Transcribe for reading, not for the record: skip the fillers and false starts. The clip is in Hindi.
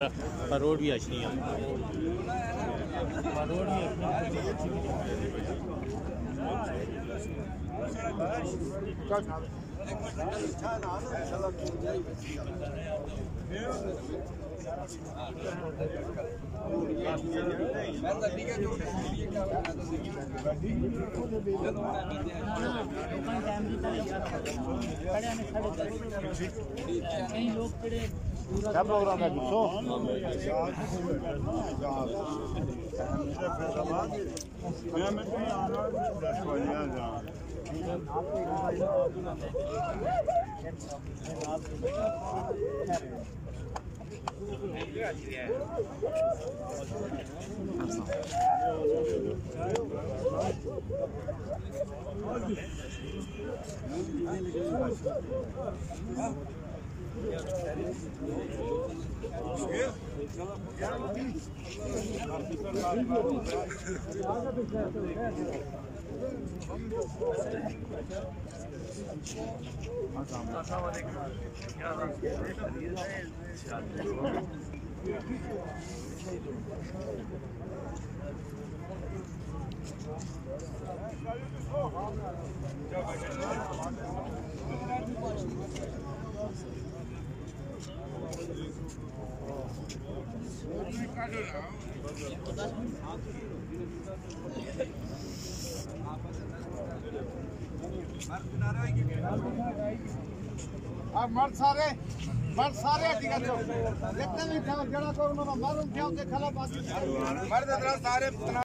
रोड भी अच्छी है। क्या प्रोग्राम है दोस्तों? मर्द सारे टिकट जितने भी जड़ा को उन्होंने मालूम किया उनके खिलाफ मर्द सारे